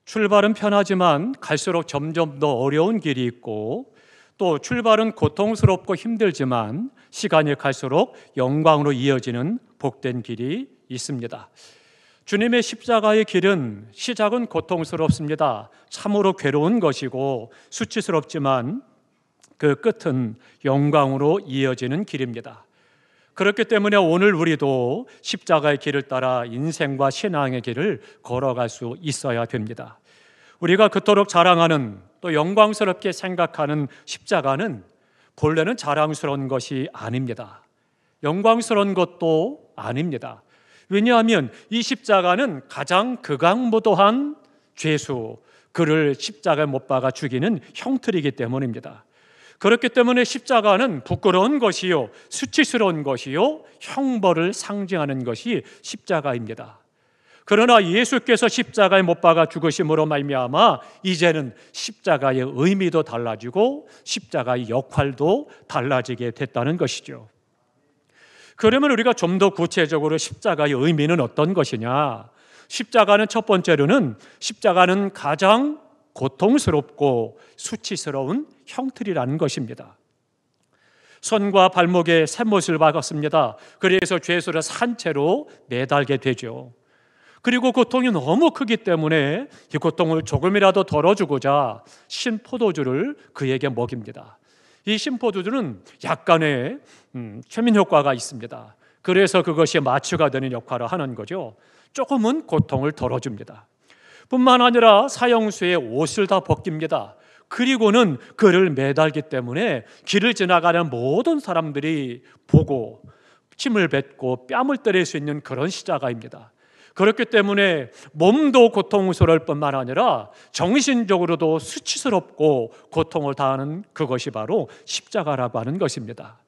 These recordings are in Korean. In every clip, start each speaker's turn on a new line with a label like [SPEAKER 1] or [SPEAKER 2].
[SPEAKER 1] 출발은 편하지만 갈수록 점점 더 어려운 길이 있고, 또 출발은 고통스럽고 힘들지만 시간이 갈수록 영광으로 이어지는 복된 길이 있습니다. 주님의 십자가의 길은 시작은 고통스럽습니다. 참으로 괴로운 것이고 수치스럽지만 그 끝은 영광으로 이어지는 길입니다. 그렇기 때문에 오늘 우리도 십자가의 길을 따라 인생과 신앙의 길을 걸어갈 수 있어야 됩니다. 우리가 그토록 자랑하는, 또 영광스럽게 생각하는 십자가는 본래는 자랑스러운 것이 아닙니다. 영광스러운 것도 아닙니다. 왜냐하면 이 십자가는 가장 극악무도한 죄수, 그를 십자가에 못 박아 죽이는 형틀이기 때문입니다. 그렇기 때문에 십자가는 부끄러운 것이요, 수치스러운 것이요, 형벌을 상징하는 것이 십자가입니다. 그러나 예수께서 십자가에 못 박아 죽으심으로 말미암아 이제는 십자가의 의미도 달라지고 십자가의 역할도 달라지게 됐다는 것이죠. 그러면 우리가 좀 더 구체적으로 십자가의 의미는 어떤 것이냐? 십자가는 첫 번째로는 십자가는 가장 고통스럽고 수치스러운 형틀이라는 것입니다. 손과 발목에 쇠못을 박았습니다. 그래서 죄수를 산채로 매달게 되죠. 그리고 고통이 너무 크기 때문에 이 고통을 조금이라도 덜어주고자 신포도주를 그에게 먹입니다. 이 신포도주는 약간의 최면 효과가 있습니다. 그래서 그것이 마취가 되는 역할을 하는 거죠. 조금은 고통을 덜어줍니다. 뿐만 아니라 사형수의 옷을 다 벗깁니다. 그리고는 그를 매달기 때문에 길을 지나가는 모든 사람들이 보고 침을 뱉고 뺨을 때릴 수 있는 그런 십자가입니다. 그렇기 때문에 몸도 고통스러울 뿐만 아니라 정신적으로도 수치스럽고 고통을 당하는 그것이 바로 십자가라고 하는 것입니다.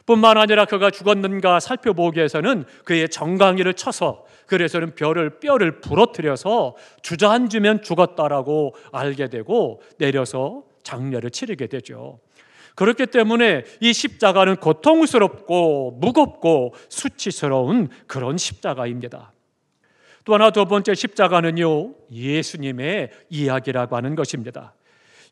[SPEAKER 1] 뿐만 아니라 그가 죽었는가 살펴보기 위해서는 그의 정강이를 쳐서, 그래서는 뼈를 부러뜨려서 주저앉으면 죽었다라고 알게 되고 내려서 장례를 치르게 되죠. 그렇기 때문에 이 십자가는 고통스럽고 무겁고 수치스러운 그런 십자가입니다. 또 하나, 두 번째 십자가는요, 예수님의 이야기라고 하는 것입니다.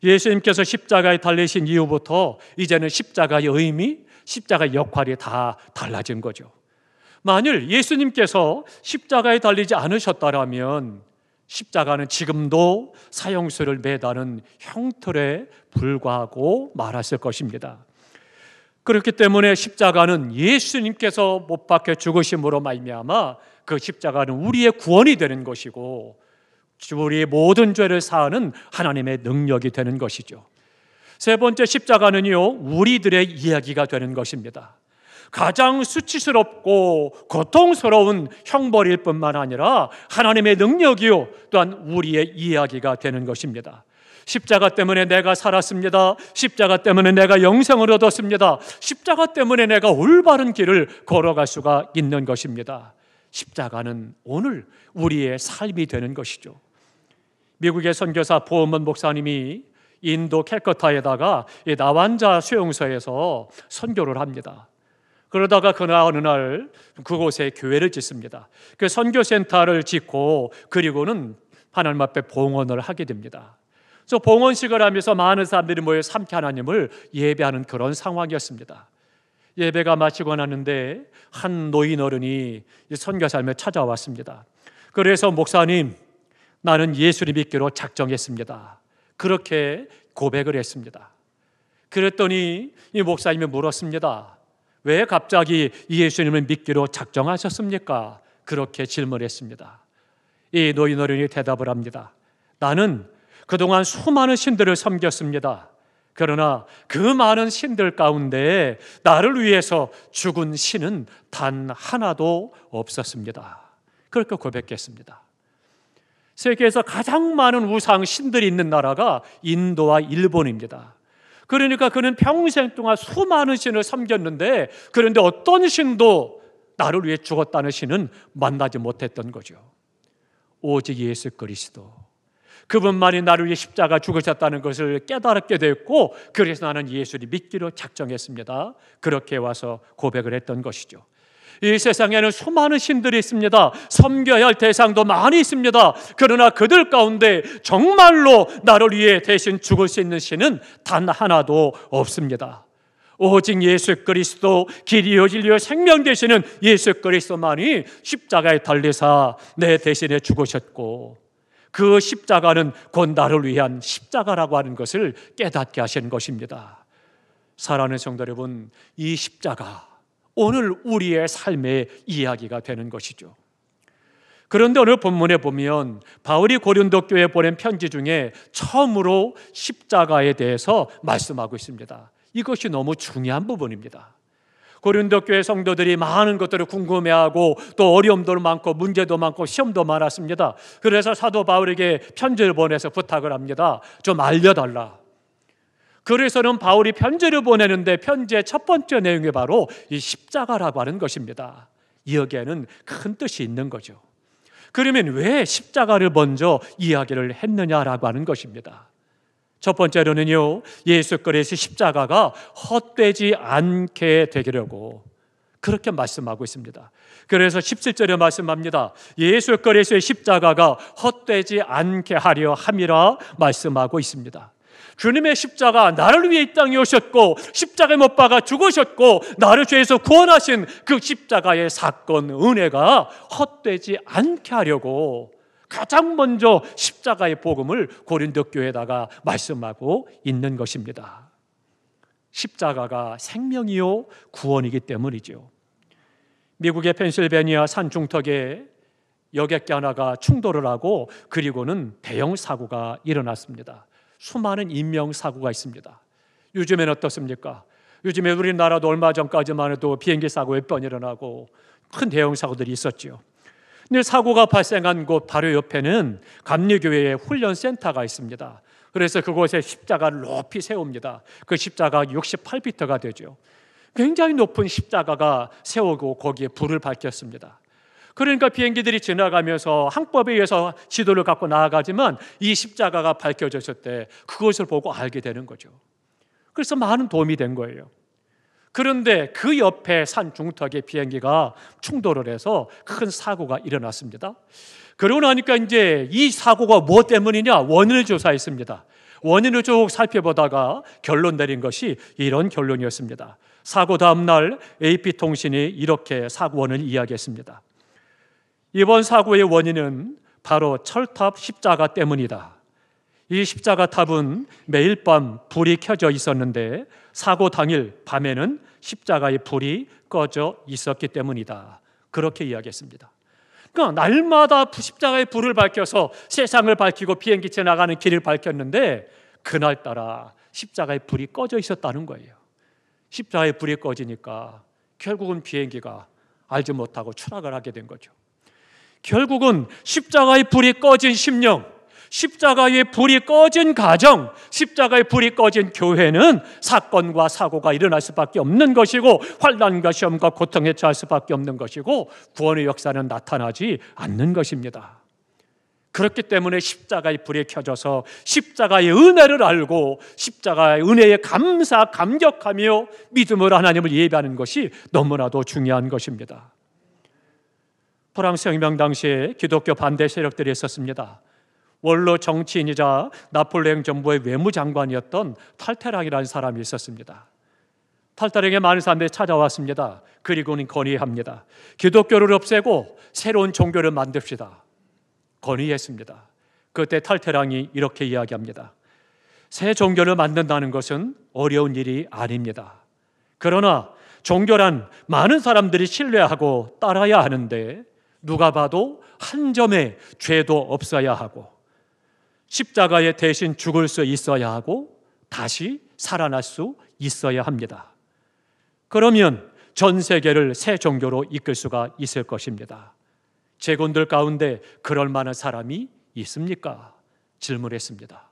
[SPEAKER 1] 예수님께서 십자가에 달리신 이후부터 이제는 십자가의 의미, 십자가의 역할이 다 달라진 거죠. 만일 예수님께서 십자가에 달리지 않으셨다면 십자가는 지금도 사형수를 매다는 형틀에 불과하고 말았을 것입니다. 그렇기 때문에 십자가는 예수님께서 못 박혀 죽으심으로 말미암아 그 십자가는 우리의 구원이 되는 것이고 우리의 모든 죄를 사하는 하나님의 능력이 되는 것이죠. 세 번째 십자가는요, 우리들의 이야기가 되는 것입니다. 가장 수치스럽고 고통스러운 형벌일 뿐만 아니라 하나님의 능력이요, 또한 우리의 이야기가 되는 것입니다. 십자가 때문에 내가 살았습니다. 십자가 때문에 내가 영생을 얻었습니다. 십자가 때문에 내가 올바른 길을 걸어갈 수가 있는 것입니다. 십자가는 오늘 우리의 삶이 되는 것이죠. 미국의 선교사 보험은 목사님이 인도 캘커타에다가 나환자 수용소에서 선교를 합니다. 그러다가 어느 날 그곳에 교회를 짓습니다. 그 선교센터를 짓고 그리고는 하나님 앞에 봉헌을 하게 됩니다. 그래서 봉헌식을 하면서 많은 사람들이 모여 함께 하나님을 예배하는 그런 상황이었습니다. 예배가 마치고 나는데 한 노인 어른이 선교사님을 찾아왔습니다. 그래서 목사님, 나는 예수를 믿기로 작정했습니다. 그렇게 고백을 했습니다. 그랬더니 이 목사님이 물었습니다. 왜 갑자기 예수님을 믿기로 작정하셨습니까? 그렇게 질문했습니다. 이 노인 어른이 대답을 합니다. 나는 그동안 수많은 신들을 섬겼습니다. 그러나 그 많은 신들 가운데 나를 위해서 죽은 신은 단 하나도 없었습니다. 그렇게 고백했습니다. 세계에서 가장 많은 우상 신들이 있는 나라가 인도와 일본입니다. 그러니까 그는 평생 동안 수많은 신을 섬겼는데, 그런데 어떤 신도 나를 위해 죽었다는 신은 만나지 못했던 거죠. 오직 예수 그리스도, 그분만이 나를 위해 십자가 죽으셨다는 것을 깨달았게 됐고, 그래서 나는 예수를 믿기로 작정했습니다. 그렇게 와서 고백을 했던 것이죠. 이 세상에는 수많은 신들이 있습니다. 섬겨야 할 대상도 많이 있습니다. 그러나 그들 가운데 정말로 나를 위해 대신 죽을 수 있는 신은 단 하나도 없습니다. 오직 예수 그리스도, 길이요 진리요 생명 되시는 예수 그리스도만이 십자가에 달리사 내 대신에 죽으셨고, 그 십자가는 곧 나를 위한 십자가라고 하는 것을 깨닫게 하신 것입니다. 사랑하는 성도 여러분, 이 십자가 오늘 우리의 삶의 이야기가 되는 것이죠. 그런데 오늘 본문에 보면 바울이 고린도 교회에 보낸 편지 중에 처음으로 십자가에 대해서 말씀하고 있습니다. 이것이 너무 중요한 부분입니다. 고린도 교회 성도들이 많은 것들을 궁금해하고 또 어려움도 많고 문제도 많고 시험도 많았습니다. 그래서 사도 바울에게 편지를 보내서 부탁을 합니다. 좀 알려달라. 그래서는 바울이 편지를 보내는데 편지의 첫 번째 내용이 바로 이 십자가라고 하는 것입니다. 여기에는 큰 뜻이 있는 거죠. 그러면 왜 십자가를 먼저 이야기를 했느냐라고 하는 것입니다. 첫 번째로는요, 예수 그리스도의 십자가가 헛되지 않게 되려고 그렇게 말씀하고 있습니다. 그래서 17절에 말씀합니다. 예수 그리스도의 십자가가 헛되지 않게 하려 함이라 말씀하고 있습니다. 주님의 십자가, 나를 위해 이 땅에 오셨고 십자가에 못 박아 죽으셨고 나를 죄에서 구원하신 그 십자가의 사건, 은혜가 헛되지 않게 하려고 가장 먼저 십자가의 복음을 고린도 교회에다가 말씀하고 있는 것입니다. 십자가가 생명이요 구원이기 때문이죠. 미국의 펜실베니아 산 중턱에 여객기 하나가 충돌을 하고 그리고는 대형 사고가 일어났습니다. 수많은 인명사고가 있습니다. 요즘엔 어떻습니까? 요즘에 우리나라도 얼마 전까지만 해도 비행기 사고 몇 번 일어나고 큰 대형 사고들이 있었죠. 근데 사고가 발생한 곳 바로 옆에는 감리교회의 훈련센터가 있습니다. 그래서 그곳에 십자가를 높이 세웁니다. 그 십자가 68피터가 되죠. 굉장히 높은 십자가가 세우고 거기에 불을 밝혔습니다. 그러니까 비행기들이 지나가면서 항법에 의해서 지도를 갖고 나아가지만 이 십자가가 밝혀졌을 때 그것을 보고 알게 되는 거죠. 그래서 많은 도움이 된 거예요. 그런데 그 옆에 산 중턱에 비행기가 충돌을 해서 큰 사고가 일어났습니다. 그러고 나니까 이제 이 사고가 무엇 때문이냐 원인을 조사했습니다. 원인을 쭉 살펴보다가 결론 내린 것이 이런 결론이었습니다. 사고 다음 날 AP통신이 이렇게 사고 원인을 이야기했습니다. 이번 사고의 원인은 바로 철탑 십자가 때문이다. 이 십자가 탑은 매일 밤 불이 켜져 있었는데 사고 당일 밤에는 십자가의 불이 꺼져 있었기 때문이다. 그렇게 이야기했습니다. 그러니까 날마다 십자가의 불을 밝혀서 세상을 밝히고 비행기 지나가는 길을 밝혔는데 그날따라 십자가의 불이 꺼져 있었다는 거예요. 십자가의 불이 꺼지니까 결국은 비행기가 알지 못하고 추락을 하게 된 거죠. 결국은 십자가의 불이 꺼진 심령, 십자가의 불이 꺼진 가정, 십자가의 불이 꺼진 교회는 사건과 사고가 일어날 수밖에 없는 것이고 환난과 시험과 고통에 처할 수밖에 없는 것이고 구원의 역사는 나타나지 않는 것입니다. 그렇기 때문에 십자가의 불이 켜져서 십자가의 은혜를 알고 십자가의 은혜에 감격하며 믿음으로 하나님을 예배하는 것이 너무나도 중요한 것입니다. 프랑스 혁명 당시에 기독교 반대 세력들이 있었습니다. 원로 정치인이자 나폴레옹 정부의 외무장관이었던 탈테랑이라는 사람이 있었습니다. 탈테랑에 많은 사람들이 찾아왔습니다. 그리고는 건의합니다. 기독교를 없애고 새로운 종교를 만듭시다. 건의했습니다. 그때 탈테랑이 이렇게 이야기합니다. 새 종교를 만든다는 것은 어려운 일이 아닙니다. 그러나 종교란 많은 사람들이 신뢰하고 따라야 하는데 누가 봐도 한 점의 죄도 없어야 하고 십자가에 대신 죽을 수 있어야 하고 다시 살아날 수 있어야 합니다. 그러면 전 세계를 새 종교로 이끌 수가 있을 것입니다. 제군들 가운데 그럴 만한 사람이 있습니까? 질문했습니다.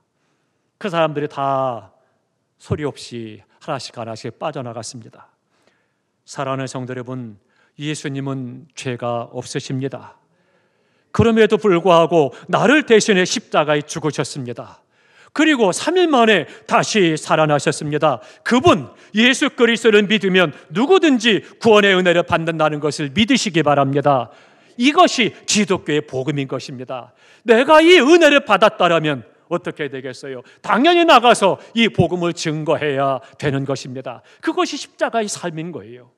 [SPEAKER 1] 그 사람들이 다 소리 없이 하나씩 빠져나갔습니다. 사랑하는 성도 여러분, 예수님은 죄가 없으십니다. 그럼에도 불구하고 나를 대신해 십자가에 죽으셨습니다. 그리고 3일 만에 다시 살아나셨습니다. 그분 예수 그리스도를 믿으면 누구든지 구원의 은혜를 받는다는 것을 믿으시기 바랍니다. 이것이 기독교의 복음인 것입니다. 내가 이 은혜를 받았다라면 어떻게 되겠어요? 당연히 나가서 이 복음을 증거해야 되는 것입니다. 그것이 십자가의 삶인 거예요.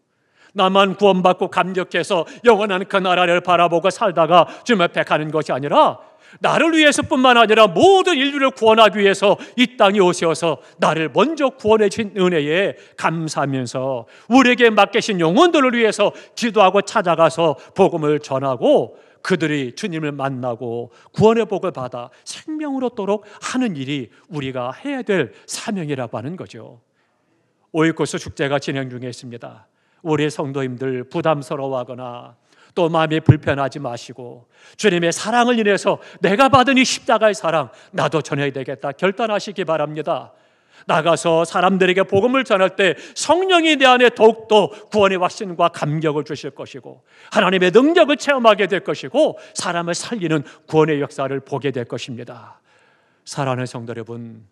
[SPEAKER 1] 나만 구원받고 감격해서 영원한 그 나라를 바라보고 살다가 주님 앞에 가는 것이 아니라 나를 위해서뿐만 아니라 모든 인류를 구원하기 위해서 이 땅에 오셔서 나를 먼저 구원해 주신 은혜에 감사하면서 우리에게 맡기신 영혼들을 위해서 기도하고 찾아가서 복음을 전하고 그들이 주님을 만나고 구원의 복을 받아 생명을 얻도록 하는 일이 우리가 해야 될 사명이라고 하는 거죠. 오이코스 축제가 진행 중에 있습니다. 우리 성도님들 부담스러워하거나 또 마음이 불편하지 마시고 주님의 사랑을 인해서 내가 받은 이 십자가의 사랑 나도 전해야 되겠다 결단하시기 바랍니다. 나가서 사람들에게 복음을 전할 때 성령이 내 안에 더욱더 구원의 확신과 감격을 주실 것이고 하나님의 능력을 체험하게 될 것이고 사람을 살리는 구원의 역사를 보게 될 것입니다. 사랑하는 성도 여러분,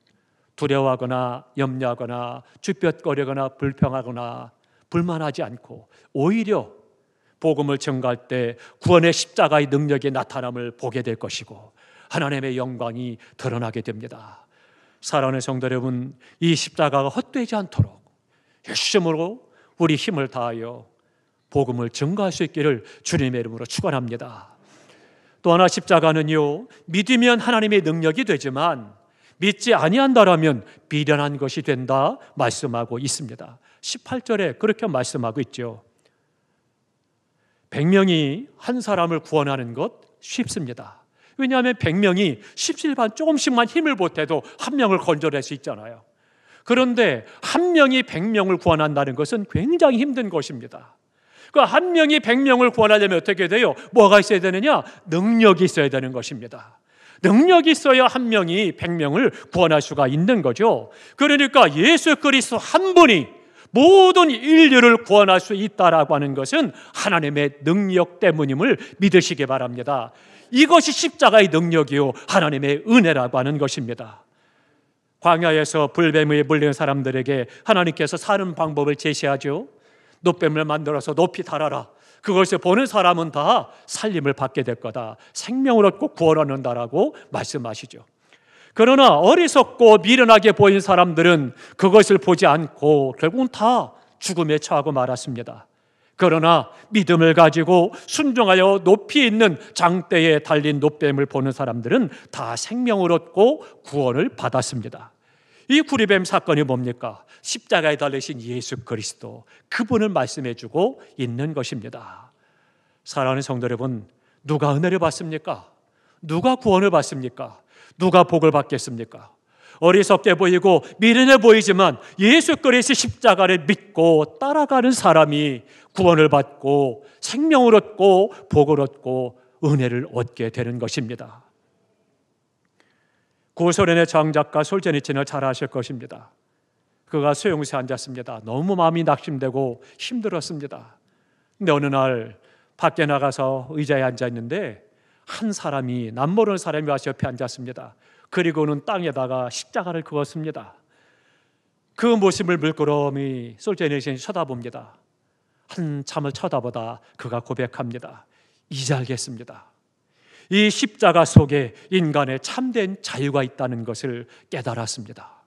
[SPEAKER 1] 두려워하거나 염려하거나 쭈뼛거리거나 불평하거나 불만하지 않고 오히려 복음을 전가할 때 구원의 십자가의 능력이 나타남을 보게 될 것이고 하나님의 영광이 드러나게 됩니다. 사랑하는 성도 여러분, 이 십자가가 헛되지 않도록 열심으로 우리 힘을 다하여 복음을 증거할 수 있기를 주님의 이름으로 축원합니다. 또 하나 십자가는요, 믿으면 하나님의 능력이 되지만 믿지 아니한다라면 비련한 것이 된다 말씀하고 있습니다. 18절에 그렇게 말씀하고 있죠. 100명이 한 사람을 구원하는 것 쉽습니다. 왜냐하면 100명이 십시일반 조금씩만 힘을 보태도 한 명을 건져낼 수 있잖아요. 그런데 한 명이 100명을 구원한다는 것은 굉장히 힘든 것입니다. 그 한 명이 100명을 구원하려면 어떻게 돼요? 뭐가 있어야 되느냐? 능력이 있어야 되는 것입니다. 능력이 있어야 한 명이 100명을 구원할 수가 있는 거죠. 그러니까 예수 그리스도 한 분이 모든 인류를 구원할 수 있다라고 하는 것은 하나님의 능력 때문임을 믿으시기 바랍니다. 이것이 십자가의 능력이요 하나님의 은혜라고 하는 것입니다. 광야에서 불뱀에 물린 사람들에게 하나님께서 사는 방법을 제시하죠. 노뱀을 만들어서 높이 달아라. 그것을 보는 사람은 다 살림을 받게 될 거다. 생명을 얻고 구원 얻는다라고 말씀하시죠. 그러나 어리석고 미련하게 보인 사람들은 그것을 보지 않고 결국은 다 죽음에 처하고 말았습니다. 그러나 믿음을 가지고 순종하여 높이 있는 장대에 달린 노뱀을 보는 사람들은 다 생명을 얻고 구원을 받았습니다. 이 구리뱀 사건이 뭡니까? 십자가에 달리신 예수 그리스도, 그분을 말씀해 주고 있는 것입니다. 사랑하는 성도 여러분, 누가 은혜를 받습니까? 누가 구원을 받습니까? 누가 복을 받겠습니까? 어리석게 보이고 미련해 보이지만 예수 그리스도 십자가를 믿고 따라가는 사람이 구원을 받고 생명을 얻고 복을 얻고 은혜를 얻게 되는 것입니다. 구소련의 정작가 솔제니치는 잘 아실 것입니다. 그가 수용소에 앉았습니다. 너무 마음이 낙심되고 힘들었습니다. 근데 어느 날 밖에 나가서 의자에 앉아 있는데 한 사람이, 남모르는 사람이 와서 옆에 앉았습니다. 그리고는 땅에다가 십자가를 그었습니다. 그 모습을 물끄러미 솔제니치는 쳐다봅니다. 한참을 쳐다보다 그가 고백합니다. 이제 알겠습니다. 이 십자가 속에 인간의 참된 자유가 있다는 것을 깨달았습니다.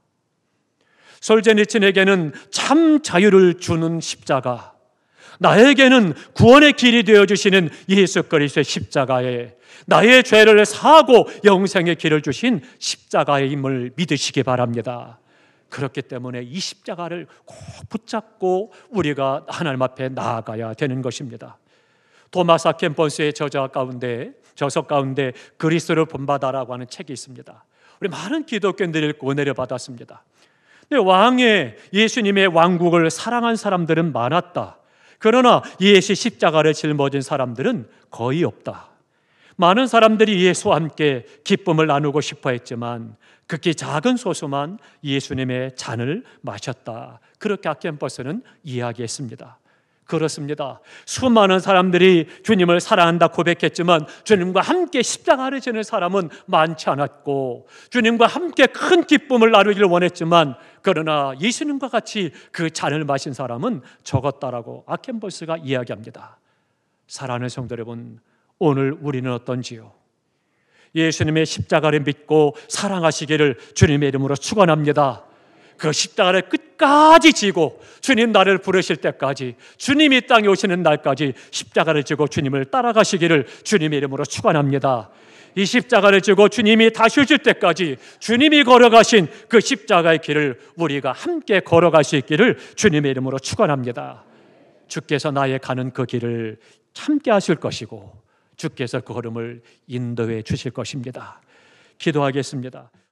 [SPEAKER 1] 솔제니친에게는 참 자유를 주는 십자가, 나에게는 구원의 길이 되어주시는 예수 그리스도의 십자가에 나의 죄를 사하고 영생의 길을 주신 십자가의 힘을 믿으시기 바랍니다. 그렇기 때문에 이 십자가를 꼭 붙잡고 우리가 하나님 앞에 나아가야 되는 것입니다. 토마스 아 캠퍼스의 저서 가운데 그리스도를 본받아라고 하는 책이 있습니다. 우리 많은 기독교인들이 읽고 은혜를 받았습니다. 근데 왕의 예수님의 왕국을 사랑한 사람들은 많았다. 그러나 예수 십자가를 짊어진 사람들은 거의 없다. 많은 사람들이 예수와 함께 기쁨을 나누고 싶어 했지만 극히 작은 소수만 예수님의 잔을 마셨다. 그렇게 아 캠퍼스는 이야기했습니다. 그렇습니다. 수많은 사람들이 주님을 사랑한다 고백했지만 주님과 함께 십자가를 지는 사람은 많지 않았고, 주님과 함께 큰 기쁨을 나누기를 원했지만 그러나 예수님과 같이 그 잔을 마신 사람은 적었다라고 아켄버스가 이야기합니다. 사랑하는 성도 여러분, 오늘 우리는 어떤지요? 예수님의 십자가를 믿고 사랑하시기를 주님의 이름으로 축원합니다. 그 십자가를 끝까지 지고 주님 나를 부르실 때까지, 주님이 땅에 오시는 날까지 십자가를 지고 주님을 따라가시기를 주님의 이름으로 축원합니다. 이 십자가를 지고 주님이 다시 오실 때까지 주님이 걸어가신 그 십자가의 길을 우리가 함께 걸어갈 수 있기를 주님의 이름으로 축원합니다. 주께서 나의 가는 그 길을 함께 하실 것이고 주께서 그 걸음을 인도해 주실 것입니다. 기도하겠습니다.